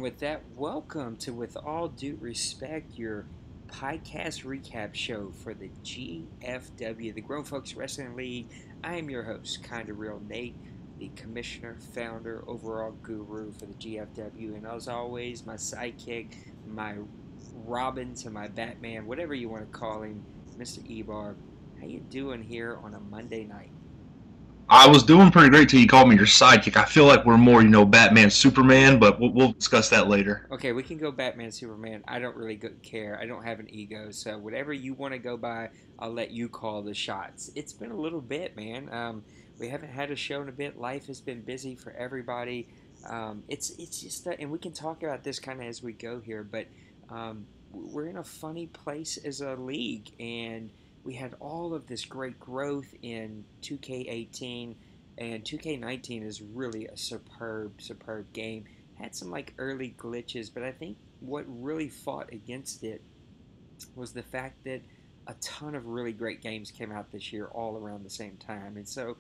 with that, welcome to With All Due Respect, your podcast recap show for the GFW, the GrownFolks Wrestling League. I am your host, Kinda Real Nate, the commissioner, founder, overall guru for the GFW, and as always, my sidekick, my Robin to my Batman, whatever you want to call him, Mr. Ebar. How you doing here on a Monday night? I was doing pretty great till you called me your sidekick. I feel like we're more, Batman, Superman, but we'll discuss that later. Okay, we can go Batman, Superman. I don't really care. I don't have an ego, so whatever you want to go by, I'll let you call the shots. It's been a little bit, man. We haven't had a show in a bit. Life has been busy for everybody. It's just that, and we can talk about this kind of as we go here, but we're in a funny place as a league, and we had all of this great growth in 2K18, and 2K19 is really a superb game. Had some like early glitches, but I think what really fought against it was the fact that a ton of really great games came out this year all around the same time. And so,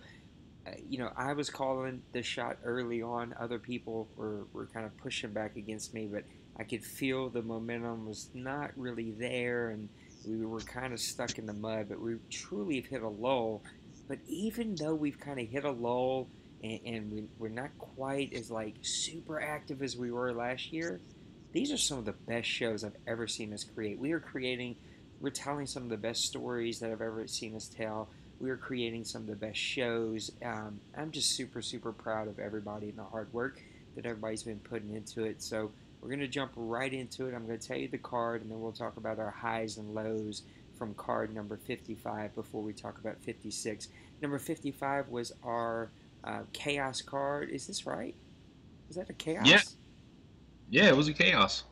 I was calling the shot early on. Other people were kind of pushing back against me, but I could feel the momentum was not really there, and we were kind of stuck in the mud. But we truly have hit a lull. But even though we've kind of hit a lull, and we're not quite as like super active as we were last year, these are some of the best shows I've ever seen us create. We're telling some of the best stories that I've ever seen us tell. We're creating some of the best shows. I'm just super proud of everybody and the hard work that everybody's been putting into it. So we're going to jump right into it. I'm going to tell you the card, and then we'll talk about our highs and lows from card number 55 before we talk about 56. Number 55 was our Chaos card. Is this right? Is that a Yeah, Chaos? yeah, it was a chaos.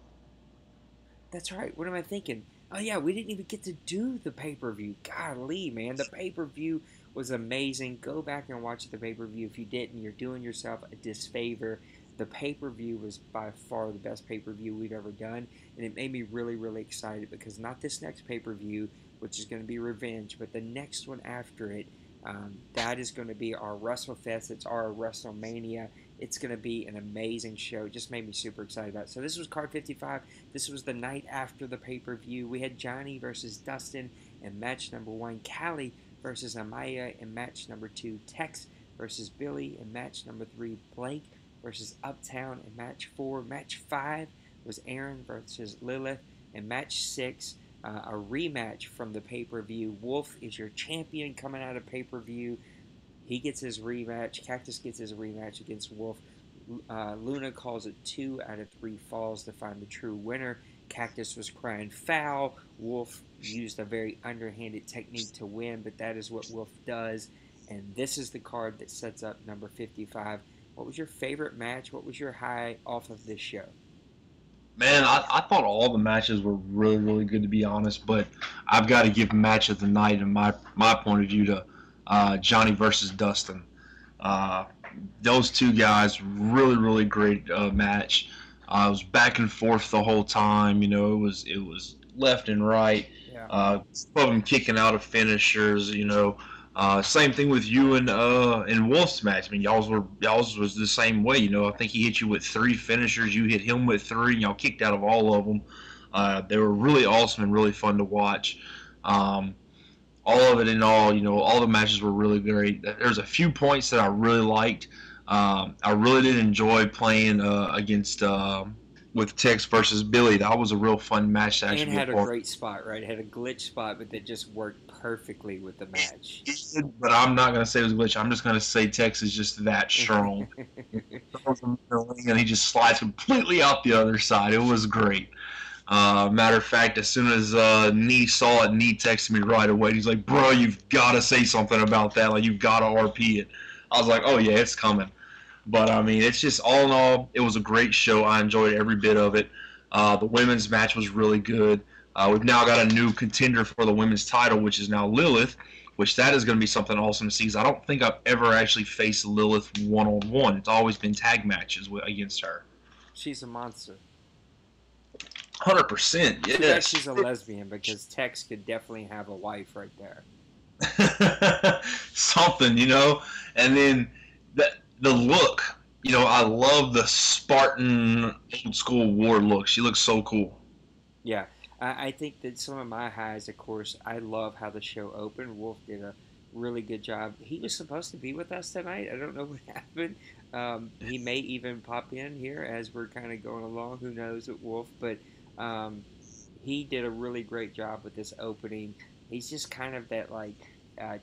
That's right. What am I thinking? Oh yeah, we didn't even get to do the pay-per-view. Golly, man, the pay-per-view was amazing. Go back and watch the pay-per-view. If you didn't, you're doing yourself a disfavor. The pay-per-view was by far the best pay-per-view we've ever done, and it made me really excited because not this next pay-per-view, which is going to be Revenge, but the next one after it, that is going to be our WrestleFest. It's our WrestleMania. It's going to be an amazing show. It just made me super excited about it. So this was card 55. This was the night after the pay-per-view. We had Johnny versus Dustin in match number 1. Callie versus Amaya in match number 2. Tex versus Billy in match number 3. Blake versus Uptown in match 4. Match 5 was Aaron versus Lilith. In match 6, a rematch from the pay-per-view. Wolf is your champion coming out of pay-per-view. He gets his rematch. Cactus gets his rematch against Wolf. Luna calls it 2 out of 3 falls to find the true winner. Cactus was crying foul. Wolf used a very underhanded technique to win, but that is what Wolf does. And this is the card that sets up number 55. What was your favorite match? What was your high off of this show? Man, I thought all the matches were really good to be honest, but I've got to give match of the night in my point of view to Johnny versus Dustin. Uh, those two guys, really great match. It was back and forth the whole time. It was left and right. Yeah. Some of them kicking out of finishers. Same thing with you and Wolf's match. I mean, y'all's was the same way. I think he hit you with 3 finishers. You hit him with 3. And y'all kicked out of all of them. They were really awesome and really fun to watch. Um, all of it in all, all the matches were really great. There's a few points that I really liked. I really did enjoy playing against with Tex versus Billy. That was a real fun match to And actually be a had a part great spot, right? It had a glitch spot, but that just worked perfectly with the match. of. But I'm not going to say it was a glitch. I'm just going to say Tex is just that strong. And he just slides completely out the other side. It was great. Matter of fact, as soon as Nee saw it, Nee texted me right away. He's like, "Bro, you've got to say something about that. Like, you've got to RP it." I was like, "Oh yeah, it's coming." But I mean, it's just all in all, it was a great show. I enjoyed every bit of it. The women's match was really good. We've now got a new contender for the women's title, which is now Lilith, which that is going to be something awesome to see. 'Cause I don't think I've ever actually faced Lilith one-on-one. It's always been tag matches against her. She's a monster. 100%, Too bad yes. she's a lesbian because Tex could definitely have a wife right there. Something, and then the look, I love the Spartan old school war look. She looks so cool. Yeah, I think that some of my highs, of course, I love how the show opened. Wolf did a really good job. He was supposed to be with us tonight. I don't know what happened. He may even pop in here as we're kind of going along. Who knows with Wolf? But um, he did a really great job with this opening. He's just kind of that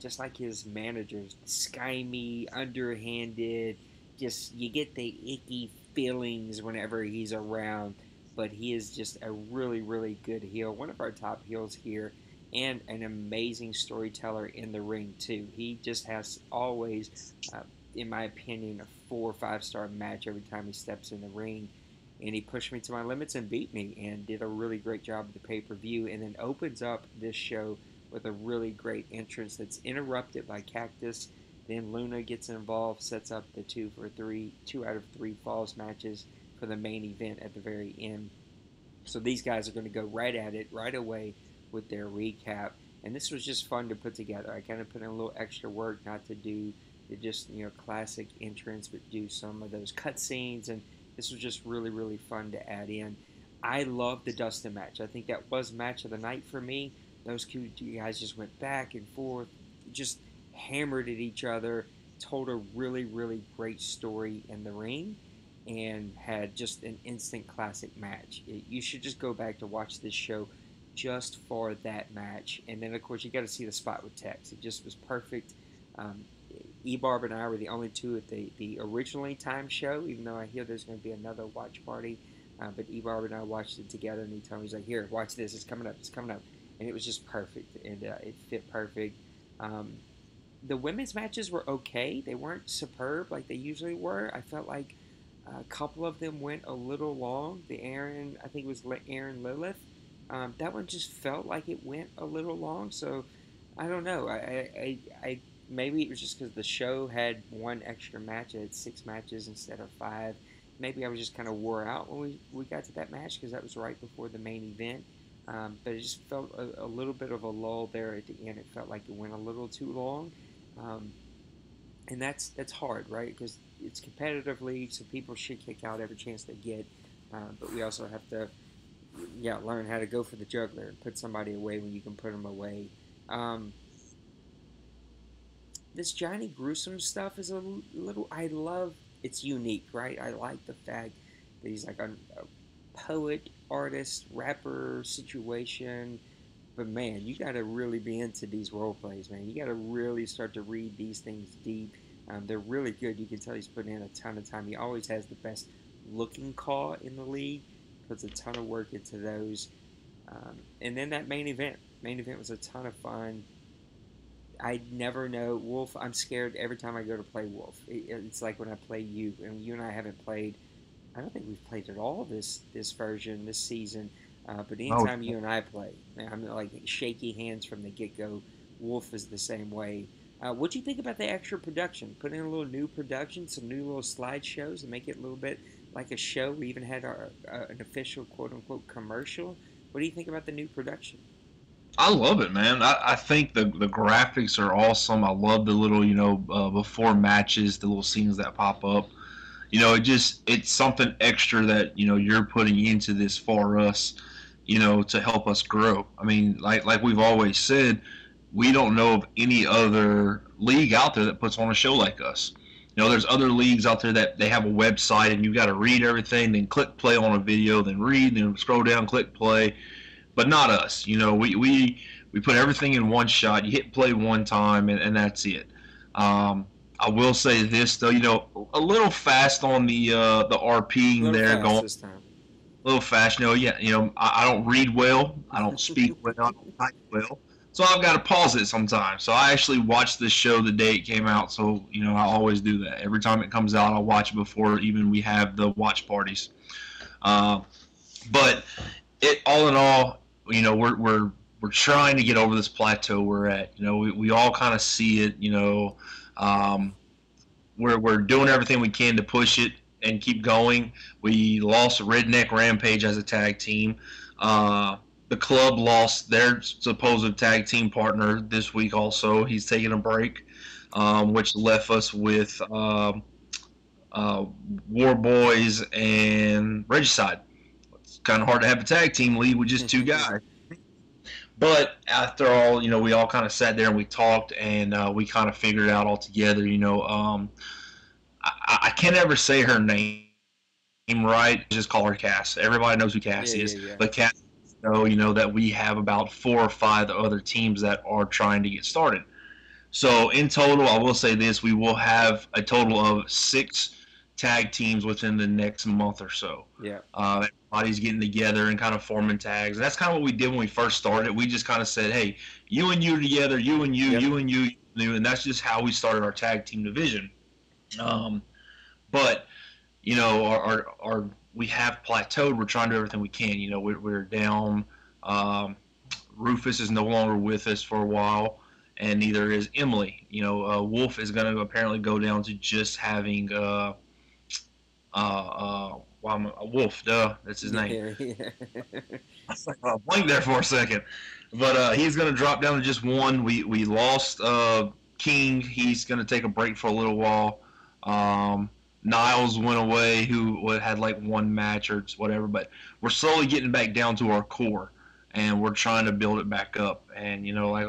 just like his managers, skymey, underhanded. Just you get the icky feelings whenever he's around, but he is just a really, really good heel. One of our top heels here, and an amazing storyteller in the ring too. He just has always, in my opinion, a 4 or 5 star match every time he steps in the ring. And he pushed me to my limits and beat me, and did a really great job with the pay per view. And then opens up this show with a really great entrance that's interrupted by Cactus. Then Luna gets involved, sets up the 2 out of 3 falls matches for the main event at the very end. So these guys are going to go right at it right away with their recap. And this was just fun to put together. I kind of put in a little extra work, not to do the just classic entrance, but do some of those cutscenes. And this was just really, really fun to add in. I love the Dustin match. I think that was match of the night for me. Those two guys just went back and forth, just hammered at each other, told a really, really great story in the ring, and had just an instant classic match. You should just go back to watch this show just for that match. And then, of course, you got to see the spot with Tex. It just was perfect. Um, Ebarb and I were the only two at the originally timed show, even though I hear there's going to be another watch party. But Ebarb and I watched it together, and he told me, he's like, here, watch this. It's coming up. It's coming up. And it was just perfect, and it fit perfect. Um, the women's matches were okay. They weren't superb like they usually were. I felt like a couple of them went a little long. The Aaron, I think it was Aaron Lilith. That one just felt like it went a little long. So I don't know. I maybe it was just because the show had one extra match. It had 6 matches instead of 5. Maybe I was just kind of wore out when we got to that match, because that was right before the main event. But it just felt a little bit of a lull there at the end. It felt like it went a little too long. Um, and that's hard, right? Because it's competitive league, so people should kick out every chance they get. But we also have to, learn how to go for the juggler and put somebody away when you can put them away. Um, this Johnny Gruesome stuff is a little. I love. It's unique, right? I like the fact that he's like a poet, artist, rapper situation. But man, you got to really be into these role plays, man. You got to really start to read these things deep. They're really good. You can tell he's putting in a ton of time. He always has the best looking call in the league. Puts a ton of work into those. And then that main event. Main event was a ton of fun. I never know Wolf. I'm scared every time I go to play Wolf. It's like when I play you, and you and I haven't played. I don't think we've played at all this version this season. But Oh, anytime you and I play, I'm like shaky hands from the get go. Wolf is the same way. What do you think about the extra production? Put in a little new production, some new little slideshows, and make it a little bit like a show. We even had an official quote unquote commercial. What do you think about the new production? I love it, man. I think the graphics are awesome. I love the little, before matches, the little scenes that pop up. It's something extra that, you're putting into this for us, to help us grow. I mean, like we've always said, we don't know of any other league out there that puts on a show like us. There's other leagues out there that they have a website and you got to read everything, then click play on a video, then read, then scroll down, click play. But not us. We put everything in one shot. You hit play one time, and that's it. I will say this though, a little fast on the A RPing little there, fast going this time. a little fast. Yeah, I don't read well, I don't speak well, I don't type well, so I've got to pause it sometimes. So I actually watched this show the day it came out. So I always do that. Every time it comes out, I'll watch it before even we have the watch parties. Uh, but it all in all, we're trying to get over this plateau we're at. We all kind of see it. Um, we're doing everything we can to push it and keep going. We lost Redneck Rampage as a tag team. The club lost their supposed tag team partner this week. Also, he's taking a break, which left us with uh, War Boys and Regicide. It's kind of hard to have a tag team league with just two guys. But after all, we all kind of sat there and we talked, and we kind of figured it out all together. I can't ever say her name right. Just call her Cass. Everybody knows who Yeah, Cass yeah, is, yeah. but Cass that we have about 4 or 5 other teams that are trying to get started. So in total, I will say this: we will have a total of 6 tag teams within the next month or so. Yeah. Everybody's getting together and kind of forming tags, and that's kind of what we did when we first started. We just kind of said, "Hey, you and you together, you and you, Yep. you and you," and that's just how we started our tag team division. Um, but our we have plateaued. We're trying to do everything we can. We're down. Um, Rufus is no longer with us for a while, and neither is Emily. Wolf is going to apparently go down to just having Wolf. Duh, that's his name. Yeah, yeah. I blinked there for a second, but he's going to drop down to just one. We lost King. He's going to take a break for a little while. Niles went away, who had like one match or whatever, but we're slowly getting back down to our core, and we're trying to build it back up. And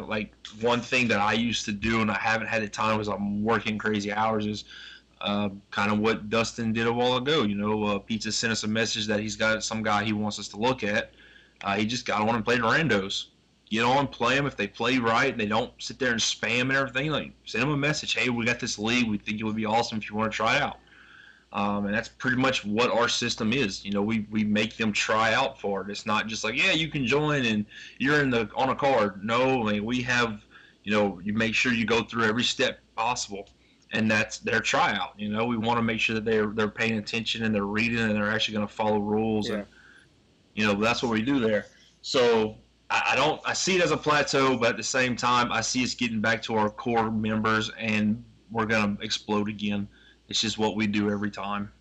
like one thing that I used to do, and I haven't had the time because I'm working crazy hours, is kind of what Dustin did a while ago. Pizza sent us a message that he's got some guy he wants us to look at. He just got on and played randos. Get on, play them. If they play right and they don't sit there and spam and everything, like send them a message. Hey, we got this league. We think it would be awesome if you want to try it out. And that's pretty much what our system is. We make them try out for it. It's not just like, yeah, you can join and you're on a card. No, I mean, we have, you make sure you go through every step possible, and that's their tryout. We want to make sure that they're paying attention and they're reading and they're actually going to follow rules, Yeah. and that's what we do there. So I see it as a plateau, but at the same time, I see us getting back to our core members, and we're going to explode again. It's just what we do every time.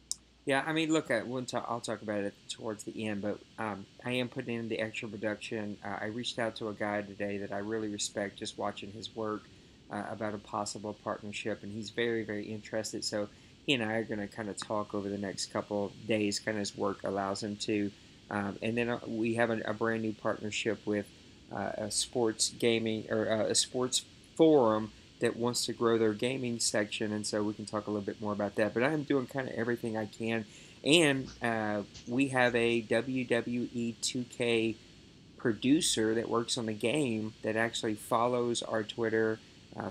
Yeah, I mean, look, I'll talk about it towards the end, but I am putting in the extra production. I reached out to a guy today that I really respect, just watching his work about a possible partnership, and he's very, very interested. So he and I are going to kind of talk over the next couple of days, kind of his work allows him to. And then we have a brand new partnership with a sports gaming or a sports forum that wants to grow their gaming section, and so we can talk a little bit more about that. But I'm doing kind of everything I can, and we have a WWE 2K producer that works on the game that actually follows our Twitter,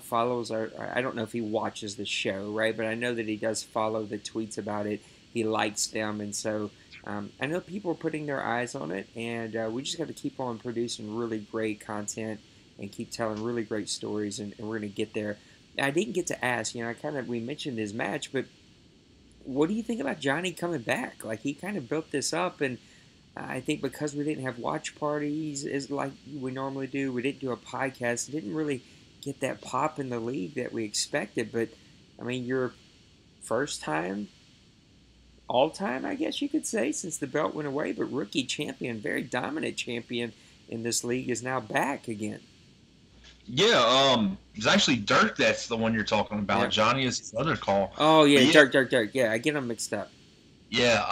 follows our. I don't know if he watches the show, right? But I know that he does follow the tweets about it. He likes them, and so I know people are putting their eyes on it, and we just got to keep on producing really great content and keep telling really great stories, and we're going to get there. I didn't get to ask, we mentioned his match, but what do you think about Johnny coming back? Like, he kind of built this up, and I think because we didn't have watch parties as like we normally do, we didn't do a podcast, it didn't really get that pop in the league that we expected. But I mean, your first time, all time, I guess you could say, since the belt went away, but rookie champion, very dominant champion in this league, is now back again. Yeah, it's actually Dirk that's the one you're talking about. Yeah. Johnny is his other call. Oh yeah, But yeah, Dirk. Yeah, I get them mixed up. yeah,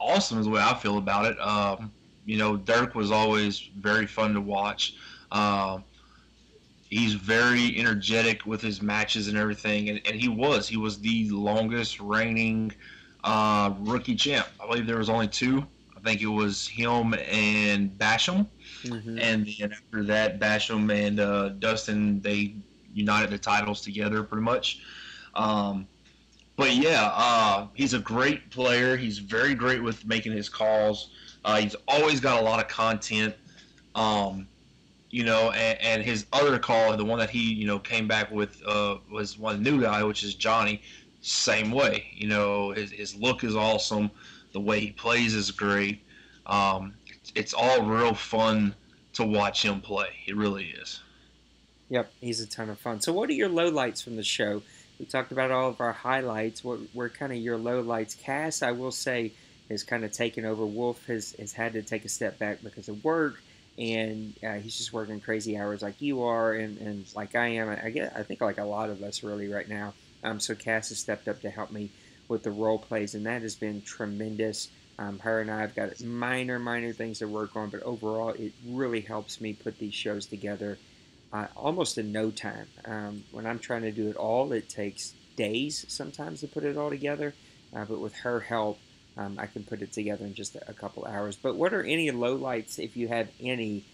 awesome is the way I feel about it. Dirk was always very fun to watch. He's very energetic with his matches and everything, and he was the longest reigning rookie champ. I believe there was only two. I think it was him and Basham. Mm-hmm. And then after that, Basham and Dustin, they united the titles together pretty much. Um, but yeah, he's a great player. He's very great with making his calls. He's always got a lot of content. Um, and his other call, the one that he, came back with, was one new guy, which is Johnny. Same way, his look is awesome. The way he plays is great. It's all real fun to watch him play. It really is. Yep, he's a ton of fun. So, what are your lowlights from the show? We talked about all of our highlights. What were kind of your lowlights? Cass, I will say, has kind of taken over. Wolf has had to take a step back because of work, and he's just working crazy hours like you are, and like I am. I think like a lot of us really right now. So Cass has stepped up to help me with the role plays, and that has been tremendous. Her and I have got minor things to work on, but overall, it really helps me put these shows together almost in no time. When I'm trying to do it all, it takes days sometimes to put it all together. But with her help, I can put it together in just a couple hours. But what are any lowlights, if you have any,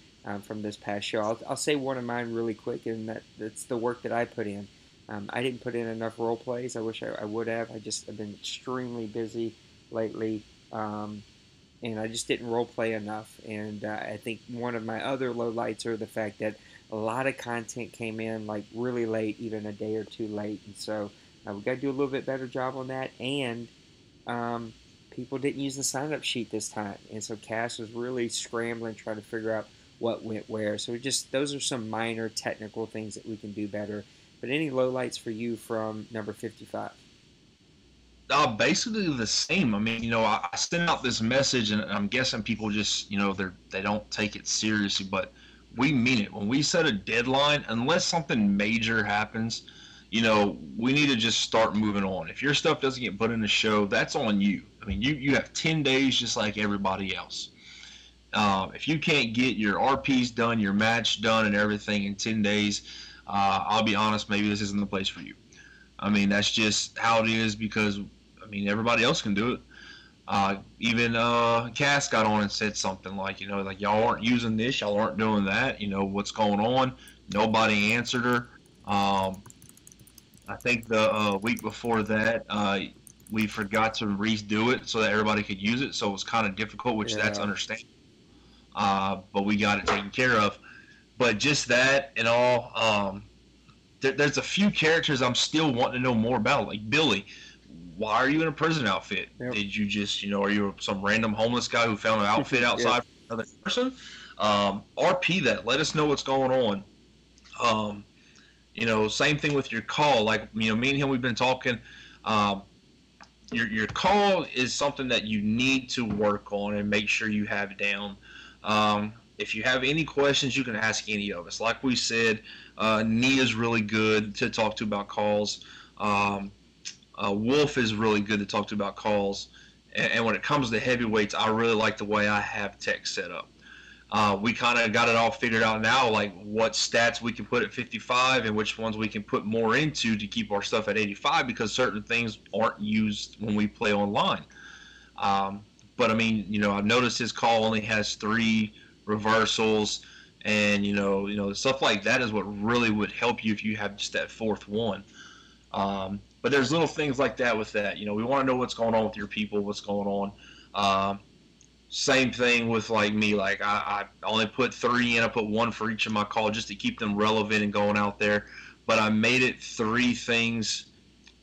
from this past show? I'll say one of mine really quick, and that's the work that I put in. I didn't put in enough role plays. I wish I would have. I've been extremely busy lately. And I just didn't role play enough. And I think one of my other lowlights are the fact that a lot of content came in like really late, even a day or two late, and so we got to do a little bit better job on that. And people didn't use the sign-up sheet this time, and so Cass was really scrambling trying to figure out what went where. So just those are some minor technical things that we can do better. But any lowlights for you from number 55? Basically the same. I mean, I sent out this message, and I'm guessing people just, they don't take it seriously, but we mean it. When we set a deadline, unless something major happens, we need to just start moving on. If your stuff doesn't get put in the show, that's on you. I mean, you have 10 days just like everybody else. If you can't get your RPs done, your match done, and everything in 10 days, I'll be honest, maybe this isn't the place for you. I mean, that's just how it is because, I mean, everybody else can do it. Even Cass got on and said something like, like y'all aren't using this, y'all aren't doing that. What's going on? Nobody answered her. I think the week before that, we forgot to redo it so that everybody could use it. So it was kind of difficult, which that's Yeah. understandable. But we got it taken care of. But just that and all, there's a few characters I'm still wanting to know more about, like Billy. Why are you in a prison outfit? Yep. Did you just, are you some random homeless guy who found an outfit Yep. outside for another person? RP that. Let us know what's going on. Same thing with your call. Like, me and him, we've been talking. Um, your call is something that you need to work on and make sure you have down. If you have any questions, you can ask any of us. Like we said, Nia's really good to talk to about calls. Wolf is really good to talk to about calls. And when it comes to heavyweights, I really like the way I have tech set up. We kind of got it all figured out now, like what stats we can put at 55 and which ones we can put more into to keep our stuff at 85 because certain things aren't used when we play online. But I mean, I've noticed his call only has 3 reversals, and stuff like that is what really would help you if you have just that 4th one. But there's little things like that with that. We want to know what's going on with your people, what's going on. Same thing with like me. Like I only put 3 in. I put 1 for each of my calls just to keep them relevant and going out there. But I made it 3 things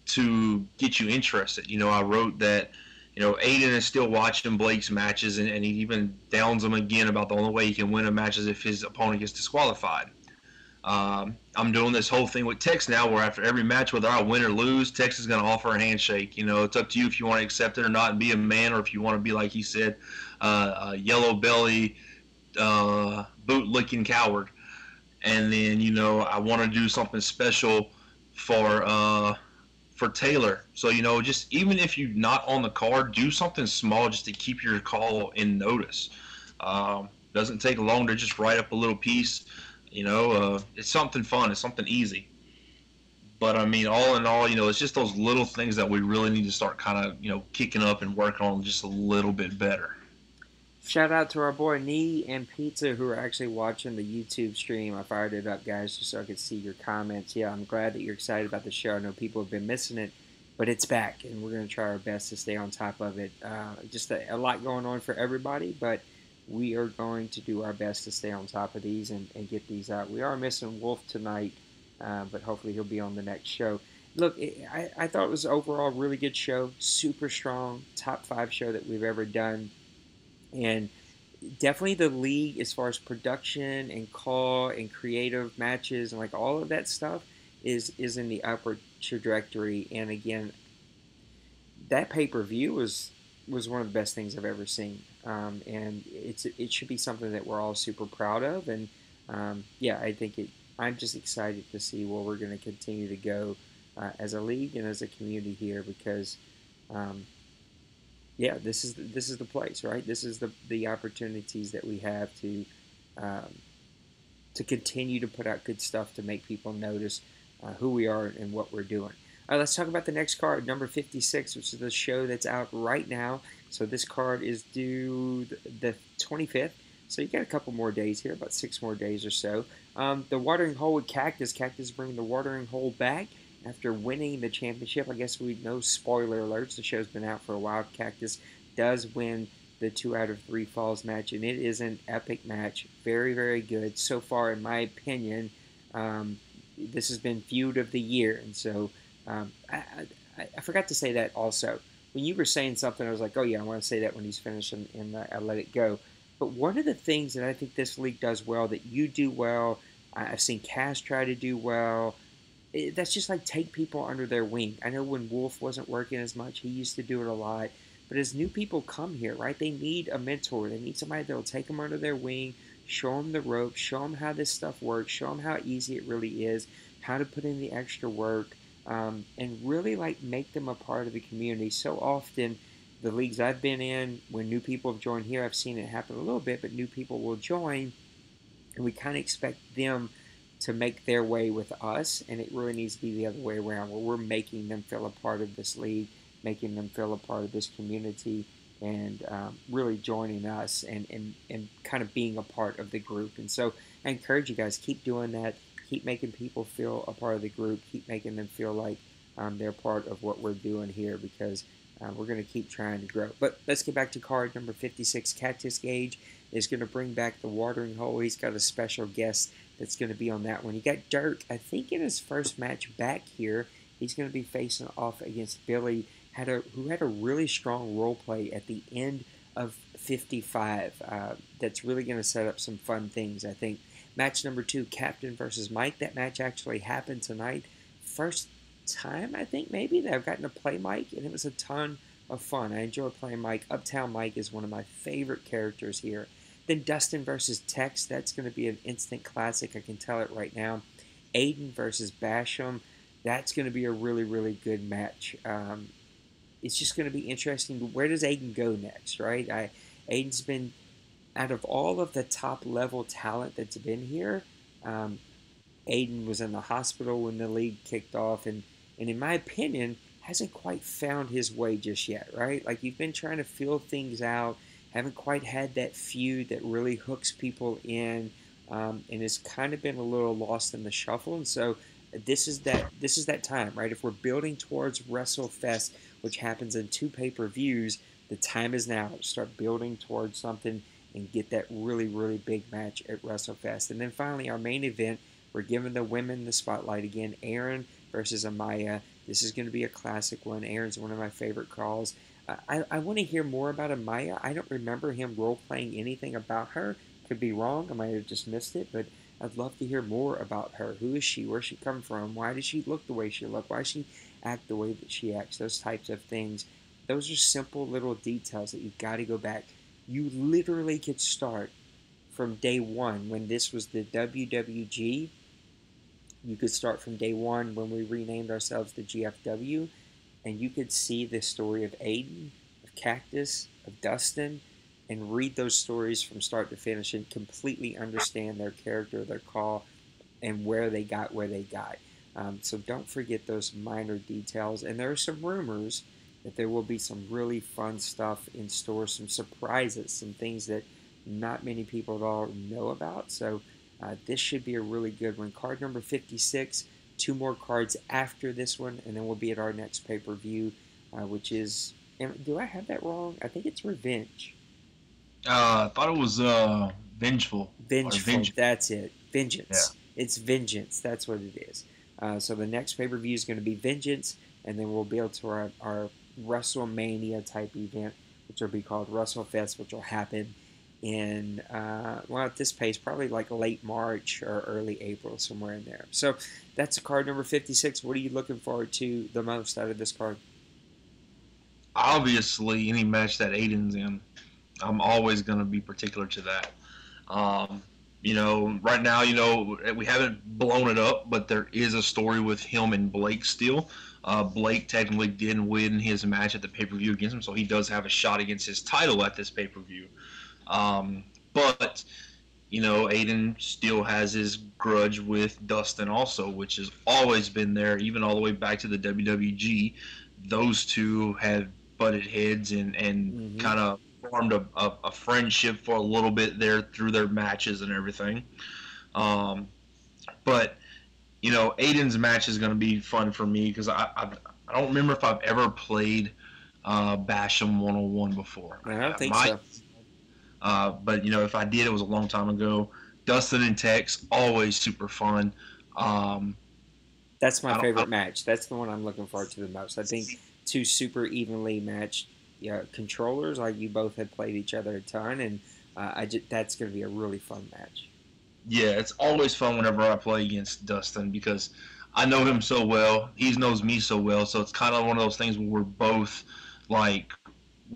to get you interested. I wrote that, Aiden is still watching Blake's matches, and he even downs him again about the only way he can win a match is if his opponent gets disqualified. I'm doing this whole thing with Tex now where after every match, whether I win or lose, Tex is going to offer a handshake. It's up to you if you want to accept it or not and be a man, or if you want to be, like he said, a yellow belly, boot-licking coward. And then, I want to do something special for Taylor. So, just even if you're not on the card, do something small just to keep your call in notice. Doesn't take long to just write up a little piece. It's something fun. It's something easy. But I mean, all in all, it's just those little things that we really need to start kind of, kicking up and working on just a little bit better. Shout out to our boy Nee and Pizza who are actually watching the YouTube stream. I fired it up, guys, just so I could see your comments. Yeah, I'm glad that you're excited about the show. I know people have been missing it, but it's back, and we're going to try our best to stay on top of it. Just a lot going on for everybody, but we are going to do our best to stay on top of these and get these out. We are missing Wolf tonight, but hopefully he'll be on the next show. Look, I thought it was overall a really good show, super strong, top 5 show that we've ever done. And definitely the league, as far as production and call and creative matches and like all of that stuff, is in the upward trajectory. And again, that pay-per-view was one of the best things I've ever seen. And it should be something that we're all super proud of. And yeah, I think I'm just excited to see where we're going to continue to go as a league and as a community here because, um, yeah, this is the place, right? This is the opportunities that we have um, to continue to put out good stuff to make people notice who we are and what we're doing. All right, let's talk about the next card, number 56, which is the show that's out right now. So this card is due the 25th. So you got a couple more days here, about 6 more days or so. The Watering Hole with Cactus. Cactus bringing the Watering Hole back after winning the championship. I guess we know, spoiler alerts, the show's been out for a while. Cactus does win the 2 out of 3 falls match, and it is an epic match. Very, very good. So far, in my opinion, this has been feud of the year. And so I forgot to say that also. When you were saying something, I was like, oh, yeah, I want to say that when he's finished, and I let it go. But one of the things that I think this league does well, that you do well, I've seen Cass try to do well, that's just like take people under their wing. I know when Wolf wasn't working as much, he used to do it a lot. But as new people come here, right, they need a mentor. They need somebody that will take them under their wing, show them the ropes, show them how this stuff works, show them how easy it really is, how to put in the extra work, and really like make them a part of the community. So often, the leagues I've been in, when new people have joined here, I've seen it happen a little bit, but new people will join, and we kind of expect them to make their way with us, and it really needs to be the other way around, where we're making them feel a part of this league, making them feel a part of this community, and really joining us and kind of being a part of the group. And so I encourage you guys, keep doing that. Keep making people feel a part of the group. Keep making them feel like they're part of what we're doing here, because we're going to keep trying to grow. But let's get back to card number 56. Cactus Gage is going to bring back the Watering Hole. He's got a special guest that's going to be on that one. You got Dirk, I think in his first match back here, he's going to be facing off against Billy, who had a really strong role play at the end of 55. That's really going to set up some fun things, I think. Match number 2, Captain versus Mike. That match actually happened tonight. First time, I think, maybe, that I've gotten to play Mike, and it was a ton of fun. I enjoy playing Mike. Uptown Mike is one of my favorite characters here. Then Dustin versus Tex. That's going to be an instant classic. I can tell it right now. Aiden versus Basham. That's going to be a really, really good match. It's just going to be interesting. Where does Aiden go next, right? Aiden's been, out of all of the top level talent that's been here, Aiden was in the hospital when the league kicked off, and in my opinion, hasn't quite found his way just yet, right? Like, you've been trying to feel things out, haven't quite had that feud that really hooks people in, and has kind of been a little lost in the shuffle. And so this is that time, right? If we're building towards WrestleFest, which happens in 2 pay-per-views, the time is now to start building towards something and get that really, really big match at WrestleFest. And then finally, our main event, we're giving the women the spotlight again. Aaron versus Amaya. This is going to be a classic one. Aaron's one of my favorite calls. I want to hear more about Amaya. I don't remember him role-playing anything about her. Could be wrong. I might have just missed it, but I'd love to hear more about her. Who is she? Where's she come from? Why does she look the way she looks? Why does she act the way that she acts? Those types of things. Those are simple little details that you've got to go back. You literally could start from day one when this was the WWG. You could start from day one when we renamed ourselves the GFW, and you could see the story of Aiden, of Cactus, of Dustin, and read those stories from start to finish and completely understand their character, their call, and where they got where they got. So don't forget those minor details. And there are some rumors that there will be some really fun stuff in store, some surprises, some things that not many people at all know about. So this should be a really good one. Card number 56, 2 more cards after this one, and then we'll be at our next pay-per-view, which is, do I have that wrong? I think it's Revenge. I thought it was Vengeful. Vengeful, that's it. Yeah. Vengeance. It's Vengeance, that's what it is. So the next pay-per-view is going to be Vengeance, and then we'll be able to our WrestleMania type event, which will be called WrestleFest, which will happen in, well, at this pace, probably like late March or early April, somewhere in there. So that's card number 56. What are you looking forward to the most out of this card? Obviously, any match that Aiden's in, I'm always going to be particular to that. Right now, we haven't blown it up, but there is a story with him and Blake still. Blake technically didn't win his match at the pay per view against him, so he does have a shot against his title at this pay per view. But Aiden still has his grudge with Dustin also, which has always been there, even all the way back to the WWG. Those two have butted heads and Mm-hmm. kind of formed a friendship for a little bit there through their matches and everything. Um, but Aiden's match is going to be fun for me because I don't remember if I've ever played Basham 101 before. I don't I think might, so. but if I did, it was a long time ago. Dustin and Tex always super fun. Um, That's my I favorite don't match. That's the one I'm looking forward to the most. I think two super evenly matched, yeah, controllers. Like you both had played each other a ton, and that's going to be a really fun match. yeah, it's always fun whenever I play against Dustin because I know him so well. He knows me so well. So it's kind of one of those things where we're both like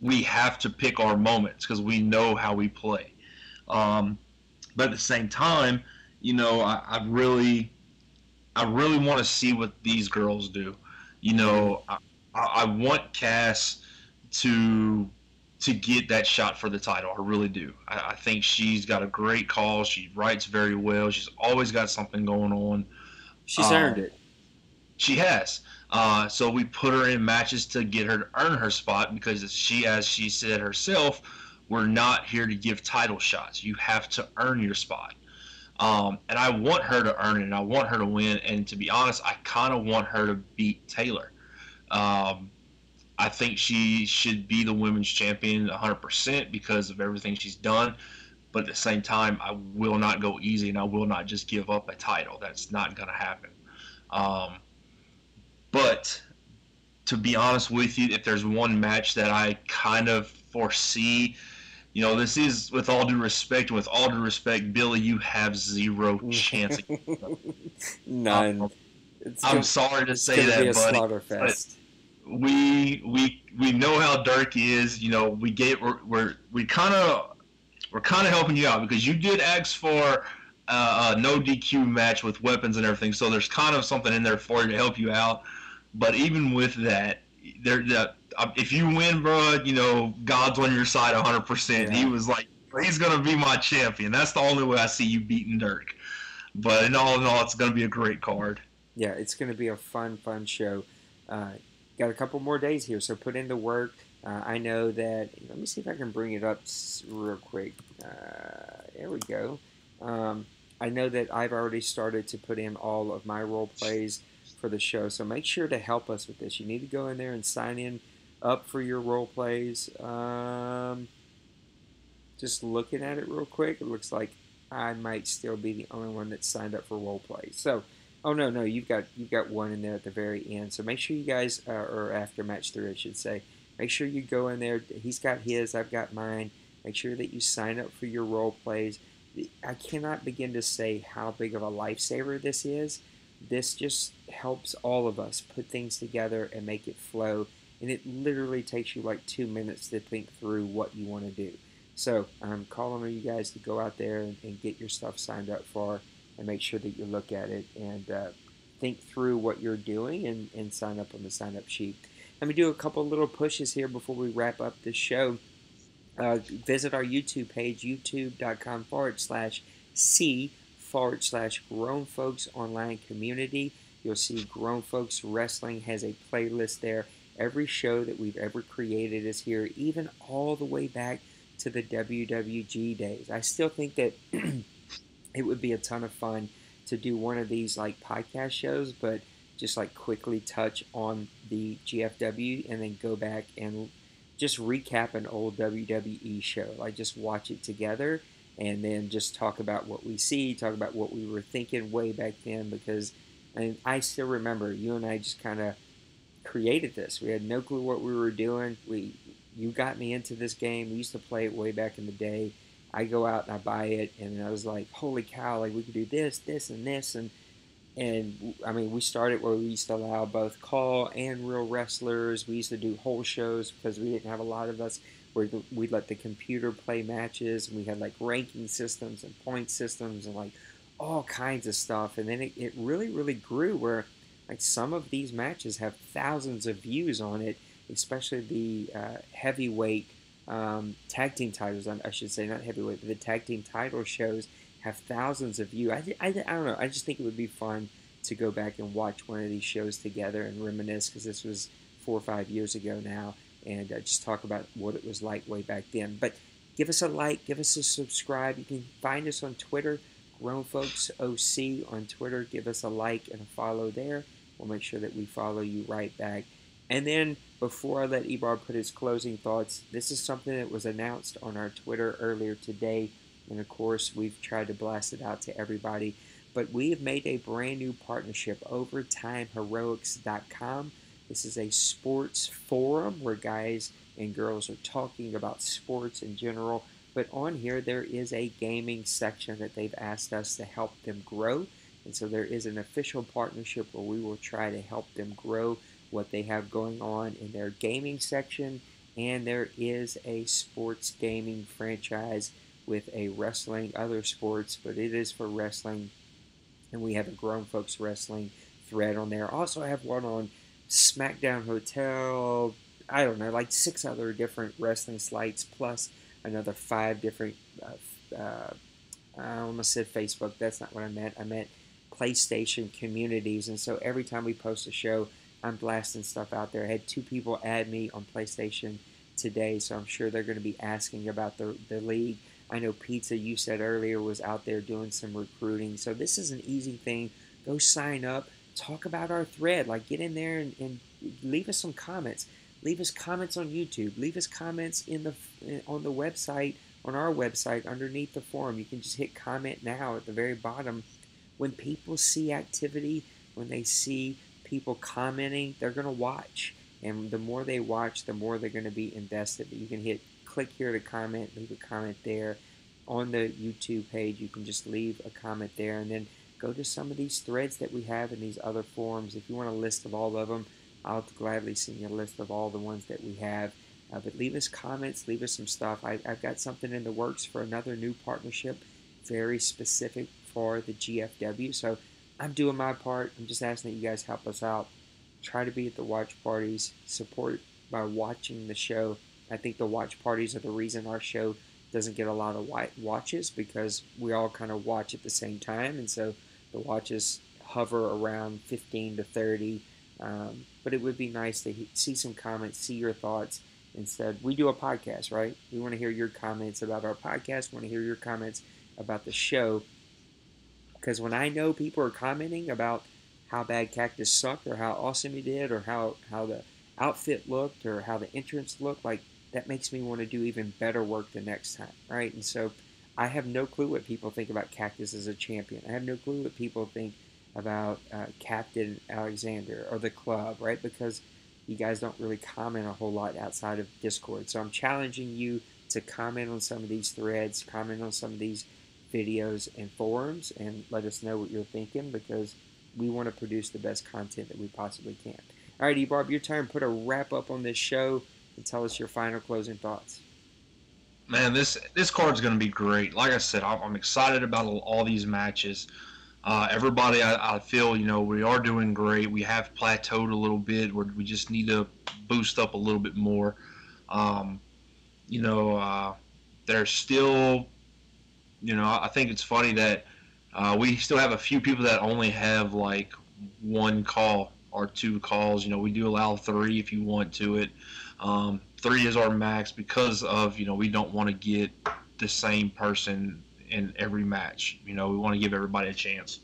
we have to pick our moments because we know how we play. Um, but at the same time, I really want to see what these girls do. Mm-hmm. I want Cass to to get that shot for the title. I really do. I think she's got a great call. She writes very well. She's always got something going on. She's earned Um, it. she has. So we put her in matches to get her to earn her spot because as she said herself, we're not here to give title shots. You have to earn your spot. And I want her to earn it, and I want her to win. And to be honest, I kind of want her to beat Taylor. Um, I think she should be the women's champion 100% because of everything she's done. But at the same time, I will not go easy, and I will not just give up a title. That's not going to happen. Um, but to be honest with you, if there's one match that I kind of foresee, this is with all due respect. With all due respect, Billy, you have zero chance. None. Um, I'm sorry to It's say gonna be a that, buddy, slaughter but fest. we know how Dirk is. We're kind of helping you out because you did ask for a no DQ match with weapons and everything. So there's kind of something in there for you to help you out. But even with that, if you win, bro, God's on your side 100%. He Yeah. was like, he's gonna be my champion. That's the only way I see you beating Dirk. But in all, it's gonna be a great card. Yeah, it's going to be a fun, fun show. Uh, got a couple more days here, so put in the work. I know that. Let me see if I can bring it up real quick. There we go. I know that I've already started to put in all of my role plays for the show, so make sure to help us with this. You need to go in there and sign in up for your role plays. Just looking at it real quick, it looks like I might still be the only one that's signed up for role play. So, oh no, no, you've got one in there at the very end. So make sure you guys, or after match 3, I should say, make sure you go in there. He's got his, I've got mine. Make sure that you sign up for your role plays. I cannot begin to say how big of a lifesaver this is. This just helps all of us put things together and make it flow. And it literally takes you like 2 minutes to think through what you want to do. So I'm calling on you guys to go out there and get your stuff signed up for, and make sure that you look at it and think through what you're doing and sign up on the sign up sheet. Let me do a couple little pushes here before we wrap up this show. Visit our YouTube page, youtube.com/C/Grown Folks Online Community. You'll see Grown Folks Wrestling has a playlist there. Every show that we've ever created is here, even all the way back to the WWG days. I still think that it would be a ton of fun to do one of these like podcast shows, but just like quickly touch on the GFW and then go back and just recap an old WWE show. Like just watch it together and then just talk about what we see, talk about what we were thinking way back then. Because I still remember you and I just kind of created this. We had no clue what we were doing. You got me into this game. We used to play it way back in the day. I go out and I buy it, and I was like, holy cow! Like we could do this, this, and this, and I mean, we started where we used to allow both call and real wrestlers. We used to do whole shows because we didn't have a lot of us where we let the computer play matches, and we had like ranking systems and point systems and like all kinds of stuff. And then it really, really grew where like some of these matches have thousands of views on it, especially the heavyweight tag team titles. I should say not heavyweight, but the tag team title shows have thousands of views. I don't know. I just think it would be fun to go back and watch one of these shows together and reminisce, because this was 4 or 5 years ago now, and just talk about what it was like way back then. But give us a like, give us a subscribe. You can find us on Twitter, GrownFolks OC on Twitter. Give us a like and a follow there. We'll make sure that we follow you right back. And then before I let Ebar put his closing thoughts, this is something that was announced on our Twitter earlier today. And of course, we've tried to blast it out to everybody. But we have made a brand new partnership, OvertimeHeroics.com. This is a sports forum where guys and girls are talking about sports in general. But on here, there is a gaming section that they've asked us to help them grow. And so there is an official partnership where we will try to help them grow what they have going on in their gaming section. And there is a sports gaming franchise with a wrestling, other sports, but it is for wrestling. And we have a Grown Folks Wrestling thread on there. Also, I have one on SmackDown Hotel. I don't know, like 6 other different wrestling sites, plus another 5 different, I almost said Facebook. That's not what I meant. I meant PlayStation communities. And so every time we post a show, I'm blasting stuff out there. I had 2 people add me on PlayStation today, so I'm sure they're going to be asking about the league. I know Pizza, you said earlier, was out there doing some recruiting. So this is an easy thing. Go sign up. Talk about our thread. Like, get in there and leave us some comments. Leave us comments on YouTube. Leave us comments on the website, on our website, underneath the forum. You can just hit comment now at the very bottom. When people see activity, when they see people commenting, they're going to watch. And the more they watch, the more they're going to be invested. You can hit click here to comment, leave a comment there. On the YouTube page, you can just leave a comment there, and then go to some of these threads that we have in these other forums. If you want a list of all of them, I'll gladly send you a list of all the ones that we have. But leave us comments, leave us some stuff. I've got something in the works for another new partnership, very specific for the GFW. So I'm doing my part. I'm just asking that you guys help us out. Try to be at the watch parties. Support by watching the show. I think the watch parties are the reason our show doesn't get a lot of watches, because we all kind of watch at the same time, and so the watches hover around 15 to 30. But it would be nice to see some comments, see your thoughts. Instead, we do a podcast, right? We want to hear your comments about our podcast. We want to hear your comments about the show, because when I know people are commenting about how bad Cactus sucked, or how awesome he did, or how the outfit looked, or how the entrance looked, like, that makes me want to do even better work the next time, right? And so I have no clue what people think about Cactus as a champion. I have no clue what people think about Captain Alexander or the club, right? Because you guys don't really comment a whole lot outside of Discord. So I'm challenging you to comment on some of these threads, comment on some of these videos and forums, and let us know what you're thinking, because we want to produce the best content that we possibly can. All right, E-Barb, your turn. Put a wrap up on this show and tell us your final closing thoughts. Man, this card's going to be great. Like I said, I'm excited about all these matches. Everybody, I feel, we are doing great. We have plateaued a little bit. We just need to boost up a little bit more. There's still, I think it's funny that we still have a few people that only have like 1 call or 2 calls. We do allow 3 if you want to it. 3 is our max, because of, we don't want to get the same person in every match. We want to give everybody a chance.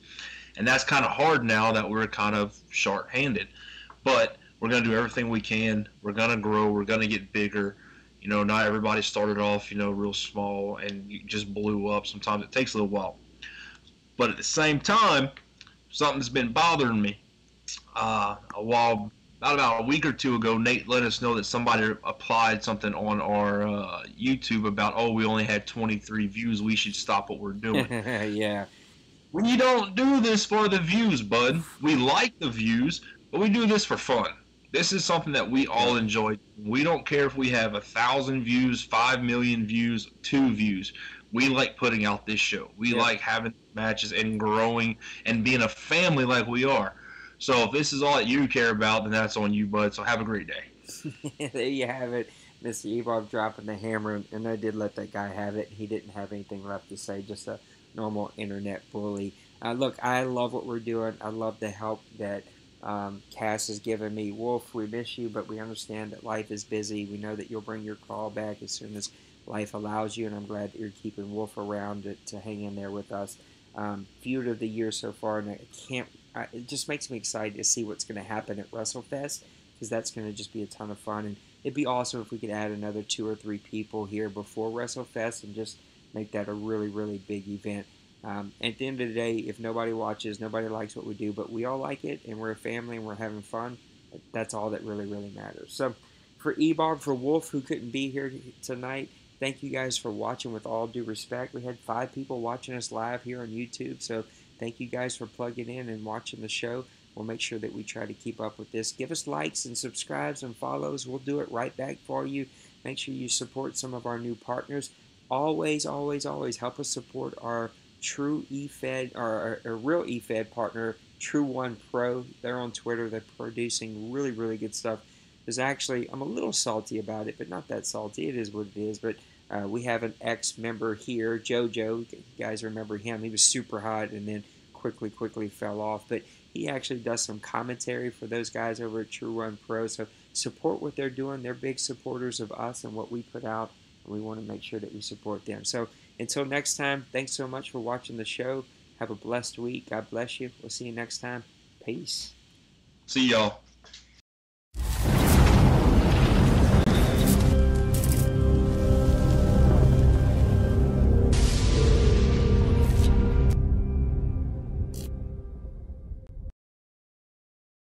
And that's kind of hard now that we're kind of short-handed. But we're going to do everything we can. We're going to grow. We're going to get bigger. Not everybody started off, real small and just blew up. Sometimes it takes a little while. But at the same time, something's been bothering me. About a week or 2 ago, Nate let us know that somebody applied something on our YouTube about, we only had 23 views. We should stop what we're doing. Yeah. When you don't do this for the views, bud. We like the views, but we do this for fun. This is something that we Yep. all enjoy. We don't care if we have 1,000 views, 5 million views, 2 views. We like putting out this show. We Yep. like having matches and growing and being a family like we are. So if this is all that you care about, then that's on you, bud. So have a great day. There you have it. Mr. Evolve dropping the hammer, and I did let that guy have it. He didn't have anything left to say, just a normal internet bully. Look, I love what we're doing. I love the help that Cass has given me. Wolf, we miss you, but we understand that life is busy. We know that you'll bring your call back as soon as life allows you, and I'm glad that you're keeping Wolf around to hang in there with us. Feud of the year so far, and it just makes me excited to see what's going to happen at WrestleFest, because that's going to just be a ton of fun. And it'd be awesome if we could add another 2 or 3 people here before WrestleFest and just make that a really, really big event. At the end of the day, if nobody watches, nobody likes what we do, but we all like it, and we're a family, and we're having fun. That's all that really, really matters. So, for Ebob, for Wolf, who couldn't be here tonight, thank you guys for watching. With all due respect, we had 5 people watching us live here on YouTube, so thank you guys for plugging in and watching the show. We'll make sure that we try to keep up with this. Give us likes and subscribes and follows. We'll do it right back for you. Make sure you support some of our new partners. Always, always, always help us support our true eFed, our real eFed partner, True One Pro. They're on Twitter. They're producing really, really good stuff. There's actually, I'm a little salty about it, but not that salty. It is what it is. But we have an ex-member here, JoJo. You guys remember him? He was super hot and then quickly fell off. But he actually does some commentary for those guys over at True One Pro. So support what they're doing. They're big supporters of us and what we put out, and we want to make sure that we support them. So until next time, thanks so much for watching the show. Have a blessed week. God bless you. We'll see you next time. Peace. See y'all.